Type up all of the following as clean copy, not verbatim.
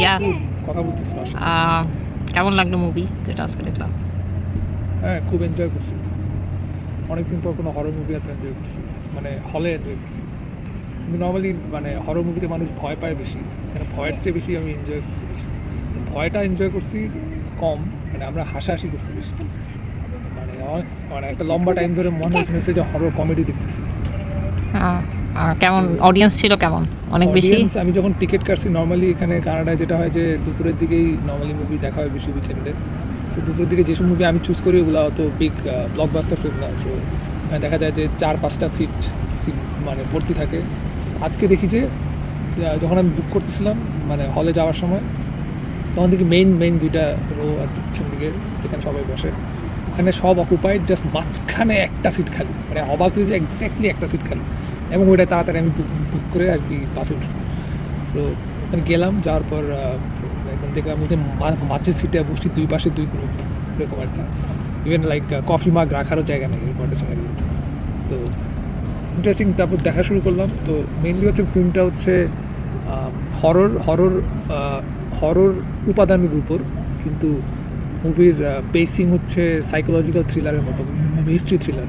ইয়া কথা বলতেছি না আসলে। কেমন লাগলো মুভি যেটা আজকে দেখলাম? হ্যাঁ, খুব এনজয় করছি। অনেকদিন পর কোনো হরর মুভি এত এনজয় করছি, মানে হলে এনজয় করছি। কিন্তু নর্মালি মানে হরর মুভিতে মানুষ ভয় পায় বেশি, মানে ভয়ের চেয়ে বেশি আমি এনজয় করছি বেশি। ভয়টা এনজয় করছি কম, মানে আমরা হাসাহাসি করছি বেশি। মানে মানে একটা লম্বা টাইম ধরে মনে হচ্ছে যে হরর কমেডি দেখতেছি। আহ, কেমন তো অডিয়েন্স ছিল? কেমন অনেক বেশি? অডিয়েন্স, আমি যখন টিকিট কাটছি, নর্মালি এখানে কানাডায় যেটা হয় যে দুপুরের দিকেই নর্মালি মুভি দেখা হয় বেশি উইকেন্ডে। সো দুপুরের দিকে যেসব মুভি আমি চুজ করি ওগুলো অত বিগ ব্লকবাস্টার ফিল্ম না। সো দেখা যায় যে 4-5টা সিট সিট মানে ভর্তি থাকে। আজকে দেখি যে যখন আমি বুক করতেছিলাম মানে হলে যাওয়ার সময়, তখন দেখি মেইন দুইটা রো আর কি পিছন দিকে যেখানে সবাই বসে, ওখানে সব অকুপাইড, জাস্ট মাঝখানে একটা সিট খালি। মানে অবাক হয়েছে, এক্স্যাক্টলি একটা সিট খালি, এবং ওইটা তাড়াতাড়ি আমি বুক করে আর কি বাসে উঠছি। সো ওখানে গেলাম, যাওয়ার পর তো একদম দেখলাম ওখানে মাঝের সিটে বসছি, দুই পাশে দুই গ্রুপ, এরকম আর কি। ইভেন লাইক কফি মাগ রাখারও জায়গা নেই, এরকম একটা সিনারিও। তো ইন্টারেস্টিং। তারপর দেখা শুরু করলাম। তো মেনলি হচ্ছে ফিল্মটা হচ্ছে হরর হরর হরর উপাদানের উপর, কিন্তু মুভির পেসিং হচ্ছে সাইকোলজিক্যাল থ্রিলারের মতো, মিস্ট্রি থ্রিলার।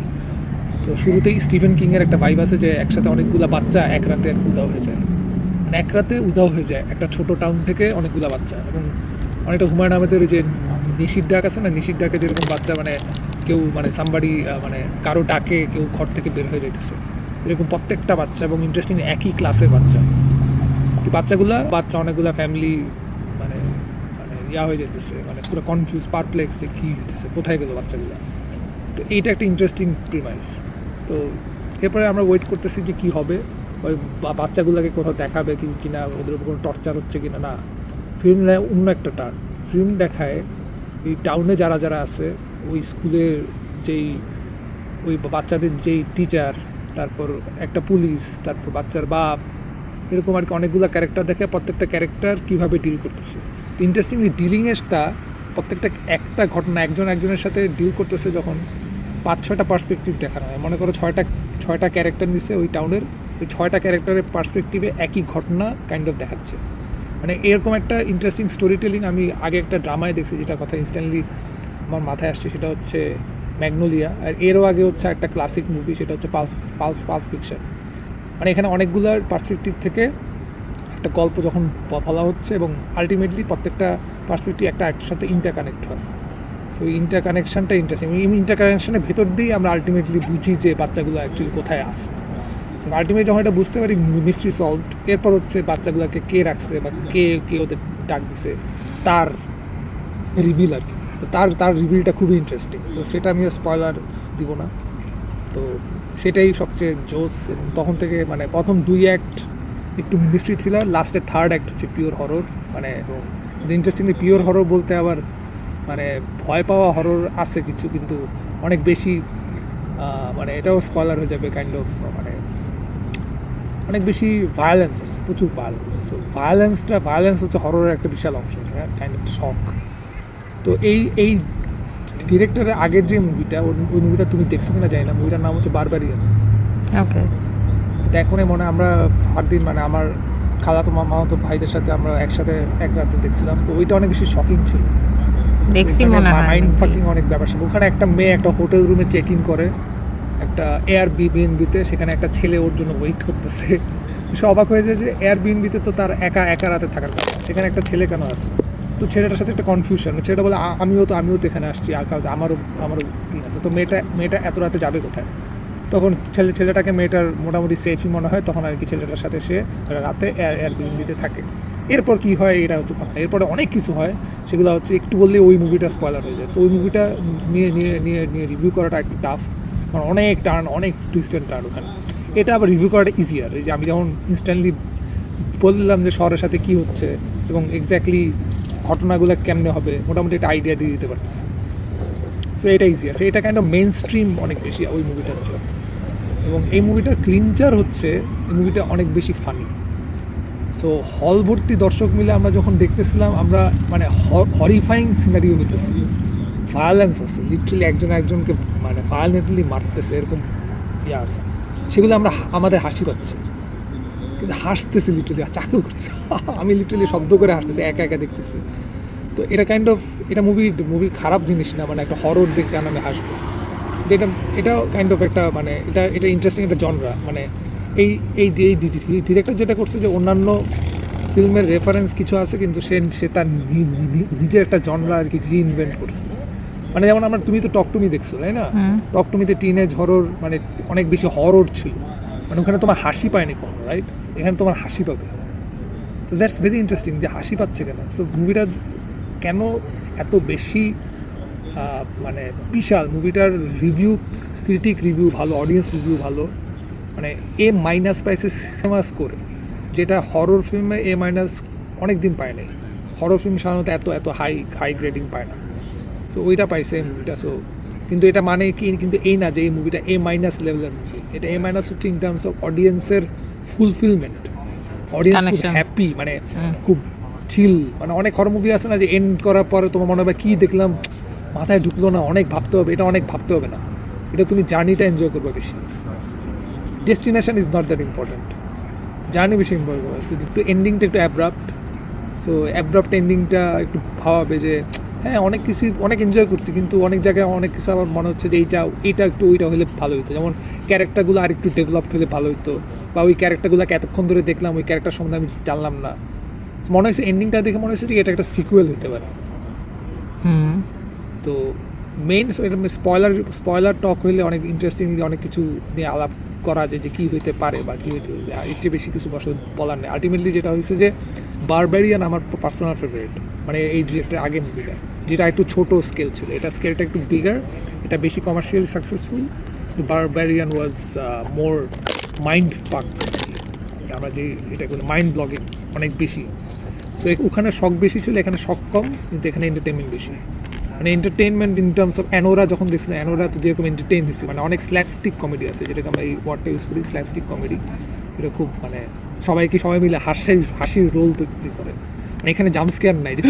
তো শুরুতেই স্টিফেন কিংয়ের একটা ভাইব আছে যে একসাথে অনেকগুলো বাচ্চা এক রাতে উধাও হয়ে যায়, মানে এক রাতে উধাও হয়ে যায় একটা ছোট টাউন থেকে অনেকগুলো বাচ্চা। এবং অনেকটা হুমায়ুন আহমেদের ওই যে নিশির ডাক আছে না, নিশির ডাকে যেরকম বাচ্চা মানে কেউ মানে সামবাড়ি মানে কারো ডাকে কেউ ঘর থেকে বের হয়ে যাইতেছে, এরকম প্রত্যেকটা বাচ্চা। এবং ইন্টারেস্টিং একই ক্লাসের বাচ্চা। তো বাচ্চা অনেকগুলো ফ্যামিলি মানে মানে ইয়া হয়ে যেতেছে, মানে পুরো কনফিউজ পারপ্লেক্স যে কী হইতেছে, কোথায় গেলো বাচ্চাগুলো। তো এইটা একটা ইন্টারেস্টিং প্রিমাইস। তো এরপরে আমরা ওয়েট করতেছি যে কী হবে, ওই বাচ্চাগুলোকে কোথাও দেখাবে কি না, ওদের উপর কোনো টর্চার হচ্ছে কি না। না, ফিল্ম নেয় অন্য একটা টার্ন। ফিল্ম দেখায় এই টাউনে যারা যারা আছে, ওই স্কুলের যেই ওই বাচ্চাদের যেই টিচার, তারপর একটা পুলিশ, তারপর বাচ্চার বাপ, এরকম আর কি অনেকগুলো ক্যারেক্টার দেখে প্রত্যেকটা ক্যারেক্টার কীভাবে ডিল করতেছে। ইন্টারেস্টিংলি ডিলিংয়েরটা প্রত্যেকটা একটা ঘটনা একজনের সাথে ডিল করতেছে যখন 5-6টা পার্সপেক্টিভ দেখানো হয়। মনে করো ছয়টা ক্যারেক্টার নিছে ওই টাউনের, ওই 6টা ক্যারেক্টারের পার্সপেক্টিভে একই ঘটনা কাইন্ড অফ দেখাচ্ছে। মানে এরকম একটা ইন্টারেস্টিং স্টোরি টেলিং আমি আগে একটা ড্রামায় দেখছি, যেটা কথা ইনস্ট্যান্টলি আমার মাথায় আসছে, সেটা হচ্ছে ম্যাগনোলিয়া। আর এরও আগে হচ্ছে একটা ক্লাসিক মুভি, সেটা হচ্ছে পালস ফিকশন। মানে এখানে অনেকগুলোর পার্সপেক্টিভ থেকে একটা গল্প যখন বলা হচ্ছে, এবং আলটিমেটলি প্রত্যেকটা পার্সপেক্টিভ একটা সাথে ইন্টারকানেক্ট হয়। সো ইন্টারকানেকশানটা ইন্টারেস্টিং। এই ইন্টারকানেকশানের ভেতর দিয়েই আমরা আলটিমেটলি বুঝি যে বাচ্চাগুলো অ্যাকচুয়ালি কোথায় আসে। সো আলটিমেটলি যখন এটা বুঝতে পারি, মিস্ট্রি সলভড। এরপর হচ্ছে বাচ্চাগুলোকে কে রাখছে বা কে ওদের ডাক দিছে, তার রিভিল আর কি। তো তার রিভিলটা খুবই ইন্টারেস্টিং। তো সেটা আমি স্পয়লার দিব না। তো সেটাই সবচেয়ে জোস। এবং তখন থেকে মানে প্রথম 2 অ্যাক্ট একটু মিস্ট্রি থ্রিলার, লাস্টের 3rd অ্যাক্ট হচ্ছে পিওর হরর। মানে এবং ইন্টারেস্টিংলি পিওর হরর বলতে আবার মানে ভয় পাওয়া হরর আছে কিছু, কিন্তু অনেক বেশি মানে এটাও স্পয়লার হয়ে যাবে কাইন্ড অফ, মানে অনেক বেশি ভায়োলেন্স আছে, প্রচুর ভায়োলেন্স। সো ভায়োলেন্স হচ্ছে হররের একটা বিশাল অংশ, কাইন্ড অফ শখ। তো এই ডিরেক্টরের আগের যে মুভিটা, ওই মুভিটা তুমি দেখছো কিনা জানি না, মুভিটার নাম হচ্ছে বারবারিয়ান। ওকে। এখনই মনে আমরা ফারদিন মানে আমার খালাতো মামাতো ভাইদের সাথে আমরা একসাথে এক রাতে দেখছিলাম। তো ওইটা অনেক বেশি শকিং ছিল। দেখছি মনে হয় মাইন্ড নাকি। ফাকিং অনেক ব্যাপার ছিল। ওখানে একটা মেয়ে একটা হোটেল রুমে চেক ইন করে, একটা এয়ারবিএনবিতে, সেখানে একটা ছেলে ওর জন্য ওয়েট করতেছে। সে অবাক হয়ে যায় যে এয়ারবিএনবিতে তো তার একা রাতে থাকার কথা, সেখানে একটা ছেলে কেন আছে। তো ছেলেটার সাথে একটা কনফিউশন। ছেলেটা বলে আমিও তো এখানে আসছি, কাজ আমারও কি আছে। তো মেয়েটা এত রাতে যাবে কোথায়। তখন ছেলেটাকে মেয়েটার মোটামুটি সেফই মনে হয়, তখন আর কি ছেলেটার সাথে সে রাতে এয়ারবিএনবিতে থাকে। এরপর কি হয় এটা হচ্ছে ঘটনা। এরপরে অনেক কিছু হয়, সেগুলো হচ্ছে একটু বললে ওই মুভিটা স্পয়লার হয়ে যায়। সো ওই মুভিটা নিয়ে রিভিউ করাটা একটু টাফ, কারণ অনেক টার্ন, অনেক টুইস্ট অ্যান্ড টার্ন ওখানে। এটা আবার রিভিউ করাটা ইজিয়ার, এই যে আমি যখন ইনস্ট্যান্টলি বললাম যে শহরের সাথে কী হচ্ছে এবং এক্স্যাক্টলি ঘটনাগুলো কেমনে হবে, মোটামুটি একটা আইডিয়া দিয়ে দিতে পারতেছে। সো এটা ইজি আছে। এটা কাইন্ড অফ মেইন স্ট্রিম অনেক বেশি ওই মুভিটার হচ্ছে। এবং এই মুভিটার ক্লিনচার হচ্ছে এই মুভিটা অনেক বেশি ফানি। সো হল ভর্তি দর্শক মিলে আমরা যখন দেখতেছিলাম, আমরা মানে হরিফাইং সিনারিও হইতেছে, ভায়োলেন্স আছে, লিটারালি একজনকে মানে ভায়োলেন্টলি মারতেছে, এরকম ইয়ে আছে। সেগুলো আমরা আমাদের হাসি পাচ্ছে। কিন্তু হাসতেছি লিটারালি, চাকল করছে আমি লিটারালি শব্দ করে হাসতেছি, একা একা দেখতেছি। তো এটা কাইন্ড অফ, এটা মুভির খারাপ জিনিস না, মানে একটা হরর দেখে আমি হাসবো। এটা এটাও কাইন্ড অফ একটা মানে এটা ইন্টারেস্টিং একটা জনরা। মানে এই এই ডিরেক্টর যেটা করছে যে অন্যান্য ফিল্মের রেফারেন্স কিছু আছে, কিন্তু সে তার নিজের একটা জনরা আর কি রিইনভেন্ট করছে। মানে যেমন তুমি তো টক টু মি দেখছো, তাই না? টক টু মিতে টিনেজ হরর মানে অনেক বেশি হরর ছিল, মানে ওখানে তোমার হাসি পায়নি কোনো, রাইট? এখানে তোমার হাসি পাবে। সো দ্যাটস ভেরি ইন্টারেস্টিং যে হাসি পাচ্ছে কেন। সো মুভিটা কেন এত বেশি মানে বিশাল, মুভিটার ক্রিটিক রিভিউ ভালো, অডিয়েন্স রিভিউ ভালো, মানে A- পাইছে সিনেমা স্কোরে, যেটা হরর ফিল্মে A- অনেক দিন পায় নাই। হরর ফিল্ম সাধারণত এত হাই গ্রেডিং পায় না। সো ওইটা পাইছে এই মুভিটা। সো কিন্তু এটা মানে কি, কিন্তু এই না যে এই মুভিটা A- লেভেলের মুভি। এটা A- হচ্ছে ইন টার্মস অফ অডিয়েন্সের ফুলফিলমেন্ট, অডিয়েন্স খুব Connection. হ্যাপি, মানে খুব চিল। মানে অনেক হরর মুভি আছে না যে এন্ড করার পরে তোমার মনে হবে কী দেখলাম, মাথায় ঢুকলো না, অনেক ভাবতে হবে। এটা অনেক ভাবতে হবে না, এটা তুমি জার্নিটা এনজয় করবে বেশি। Destination is not that important, journey বেশি ইম্পর্টেন্ট আছে। একটু এন্ডিংটা একটু অ্যাব্রাপ্ট, সো অ্যাব্রাপ্ট এন্ডিংটা একটু ভাবাবে যে হ্যাঁ অনেক কিছু অনেক এনজয় করছি, কিন্তু অনেক জায়গায় অনেক কিছু আমার মনে হচ্ছে যে এইটা একটু ওইটা হলে ভালো হতো। যেমন ক্যারেক্টারগুলো আর একটু ডেভেলপড হলে ভালো হতো, বা ওই ক্যারেক্টারগুলোকে এতক্ষণ ধরে দেখলাম, ওই ক্যারেক্টার সম্বন্ধে আমি জানলাম না। মনে হয়েছে এন্ডিংটা দেখে মনে হয়েছে যে এটা একটা সিকুয়েল হতে পারে। তো মেইন স্পয়লার টক হইলে অনেক ইন্টারেস্টিংলি অনেক কিছু নিয়ে আলাপ করা যায় যে কী হইতে পারে বা কী হইতে, এর চেয়ে বেশি কিছু বলার নেই। আলটিমেটলি যেটা হয়েছে যে বারবেরিয়ান আমার পার্সোনাল ফেভারিট, মানে এই ডিরেক্টর আগে মুভিটা, যেটা একটু ছোটো স্কেল ছিল, এটা স্কেলটা একটু বিগার, এটা বেশি কমার্শিয়ালি সাকসেসফুল। তো বারবেরিয়ান ওয়াজ মোর মাইন্ড ফাক, আমরা যে এটাগুলো মাইন্ড ব্লগিং অনেক বেশি। সো ওখানে শখ বেশি ছিল, এখানে শখ কম, কিন্তু এখানে এন্টারটেনমেন্ট বেশি। মানে entertainment in terms of Anora যখন দেখছিলাম, অ্যানোরা তো যেরকম এন্টারটেইন হয়েছে, মানে অনেক স্ল্যাপস্টিক কমেডি আছে, যেটাকে আমরা এই ওয়ার্ডটা ইউজ করি, স্ল্যাপস্টিক কমেডি। এটা খুব মানে সবাই মিলে হাসির রোল তৈরি করে। মানে এখানে জাম্পস্কেয়ার নাই যে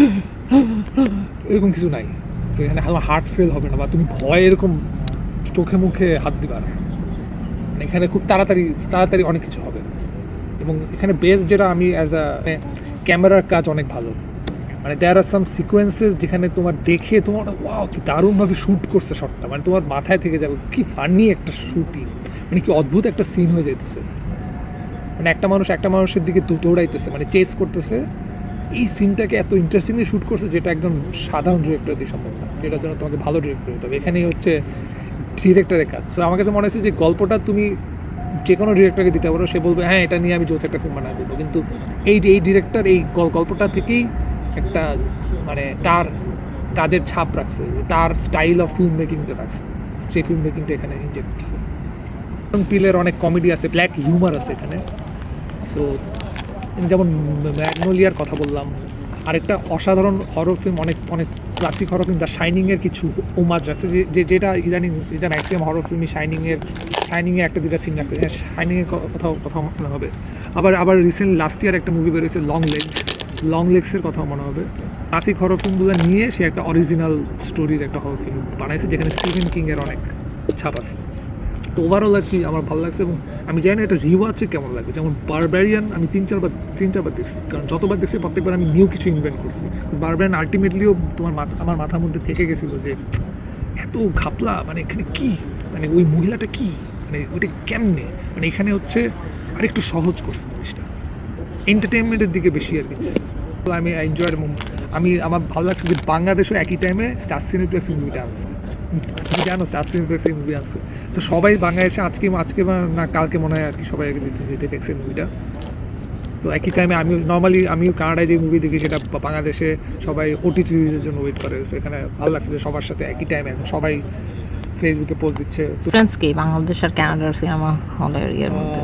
এরকম কিছু নাই। তো এখানে আমার হার্ট ফেল হবে না, বা তুমি ভয় এরকম চোখে মুখে হাত দিবা না। মানে এখানে খুব তাড়াতাড়ি অনেক কিছু হবে। এবং এখানে বেস্ট যেটা আমি অ্যাজ আ ক্যামেরার কাজ অনেক ভালো। মানে দেয়ার আর সাম সিকোয়েন্সেস যেখানে তোমার দেখে তোমার ওয়াও কি দারুণভাবে শ্যুট করছে শটটা, মানে তোমার মাথায় থেকে যাবে কি ফানি একটা শ্যুটিং, মানে কি অদ্ভুত একটা সিন হয়ে যাইতেছে। মানে একটা মানুষের দিকে দৌড়াইতেছে, মানে চেস করতেছে। এই সিনটাকে এত ইন্টারেস্টিংলি শ্যুট করছে, যেটা একজন সাধারণ ডিরেক্টর দিয়ে সম্ভব না, যেটার জন্য তোমাকে ভালো ডিরেক্টর হতে হবে। এখানেই হচ্ছে ডিরেক্টরের কাজ। সো আমার কাছে মনে হচ্ছে যে গল্পটা তুমি যে কোনো ডিরেক্টরকে দিতে পারো, সে বলবে হ্যাঁ এটা নিয়ে আমি জোস একটা ফিল্ম বানাই দেবো, কিন্তু এই ডিরেক্টর এই গল্পটা থেকেই একটা মানে তার কাজের ছাপ রাখছে, তার স্টাইল অফ ফিল্ম মেকিংটা রাখছে, সেই ফিল্ম মেকিংটা এখানে ইনজেক্ট করছে। পিলের অনেক কমেডি আছে, ব্ল্যাক হিউমার আছে এখানে। সো যেমন ম্যাগনোলিয়ার কথা বললাম, আরেকটা অসাধারণ হরর ফিল্ম, অনেক ক্লাসিক হরর ফিল্ম, দ্য শাইনিংয়ের কিছু ওমাজ আছে, যেটা ইদানিং এটা ম্যাক্সিমাম হরর ফিল্মই শাইনিংয়ের একটা দুটা সিন রাখতে, শাইনিংয়ের কথা মনে হবে। আবার রিসেন্টলি লাস্ট ইয়ার একটা মুভি বেরোয়েছে লং লেগসের কথাও মনে হবে। ক্লাসিক হরর ফিল্মগুলো নিয়ে সে একটা অরিজিনাল স্টোরির একটা হরর ফিল্ম বানাইছে, যেখানে স্টিফেন কিংয়ের অনেক ছাপ আছে। তো ওভারঅল আর কি আমার ভালো লাগছে, এবং আমি জানি না এটা রিওয়াচে কেমন লাগবে। যেমন বারবেরিয়ান আমি তিন চারবার দেখছি, কারণ যতবার দেখছি প্রত্যেকবার আমি নিউ কিছু ইনভেন্ট করছি। বারবেরিয়ান আলটিমেটলিও আমার মাথার মধ্যে থেকে গেছিলো যে এত ঘাপলা, মানে এখানে কি, মানে ওই মহিলাটা কি, মানে ওইটা কেমনে, মানে এখানে হচ্ছে আরেকটু সহজ করছে জিনিসটা, এন্টারটেনমেন্টের দিকে বেশি আর কি দিচ্ছে। আমি এনজয়ের, আমার ভালো লাগছে যে বাংলাদেশও একই টাইমে স্টার সিনেপ্লেক্স মুভিটা আনছে। তুমি জানো স্টার সিনেপ্লেক্স এই মুভি আছে, তো সবাই বাংলাদেশে আজকে না কালকে মনে হয় আর কি সবাই দিতে দেখছে মুভিটা। তো একই টাইমে আমিও কানাডায় যে মুভি দেখি সেটা বাংলাদেশে সবাই OTT রিলিজের জন্য ওয়েট করে। সো এখানে ভালো লাগছে যে সবার সাথে একই টাইমে এখন সবাই ফেসবুকে পোস্ট দিচ্ছে। তো ডিফারেন্স কি বাংলাদেশ আর কানাডার সিনেমা হলের ইয়ের মধ্যে?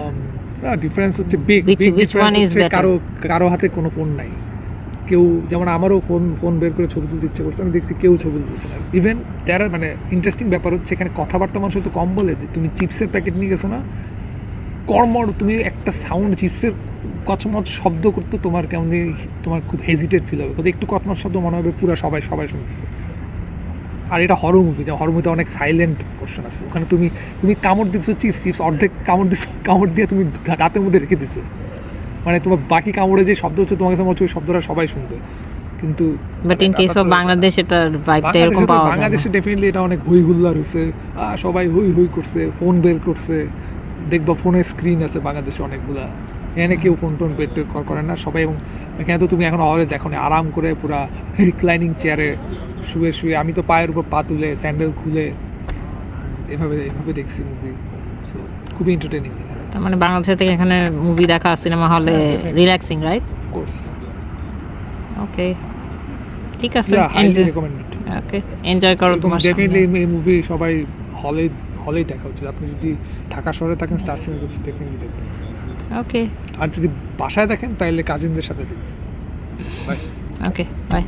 ডিফারেন্স হচ্ছে বিগ one is better? কারো হাতে কোনো ফোন নাই। কেউ যেমন আমারও ফোন বের করে ছবি তুলতে ইচ্ছে করছে, আমি দেখছি কেউ ছবি তুলতেছে না। ইভেন তারা মানে ইন্টারেস্টিং ব্যাপার হচ্ছে এখানে কথাবার্তা মানুষ হয়তো কম বলে, যে তুমি চিপসের প্যাকেট নিয়ে গেছো না, তুমি একটা সাউন্ড চিপসের কচমচ শব্দ করতে তোমার কেমন তোমার খুব হেজিটেট ফিল হবে, একটু কচমচ শব্দ মনে হবে পুরো সবাই শুনতেছে। আর এটা হরর মুভি, হরর মুভিতে অনেক সাইলেন্ট পোর্শন আছে। ওখানে তুমি কামড় দিচ্ছ চিপস অর্ধেক কামড় দিয়ে তুমি দাঁতের মধ্যে রেখে দিছো, মানে তোমার বাকি কামড়ে যে শব্দ হচ্ছে তোমার কাছে মনে হচ্ছে ওই শব্দটা সবাই শুনবে, কিন্তু but in case of Bangladesh এটার ভাইবটা এরকম পাওয়া যায় না। বাংলাদেশে ডেফিনেটলি এটা অনেক হই হুল্লার হয়েছে, সবাই হই হই করছে, ফোন বের করছে, দেখবা ফোনের স্ক্রিন আছে বাংলাদেশে অনেকগুলা, এখানে কেউ ফোন টোন বের টের করে না সবাই। এবং এখানে তো তুমি এখন হলে দেখো না, আরাম করে পুরা রিক্লাইনিং চেয়ারে শুয়ে শুয়ে, আমি তো পায়ের উপর পা তুলে স্যান্ডেল খুলে এভাবে এভাবে দেখছি মুভি, সো খুবই এন্টারটেইনিং। তার মানে বাংলাদেশ থেকে এখানে মুভি দেখা সিনেমা হলে রিল্যাক্সিং, রাইট? অফকোর্স, ওকে, ঠিক আছে, হাইলি রেকমেন্ডেড। ওকে, এনজয় করো তোমার। ডেফিনেটলি এই মুভি সবাই হলেই দেখা উচিত। আপনি যদি ঢাকা শহরে থাকেন স্টার সিনেপ্লেক্স ডেফিনেটলি দেখবেন। ওকে, আর যদি বাসায় দেখেন তাহলে কাজিনদের সাথে দেখবেন। বাই। Okay, by.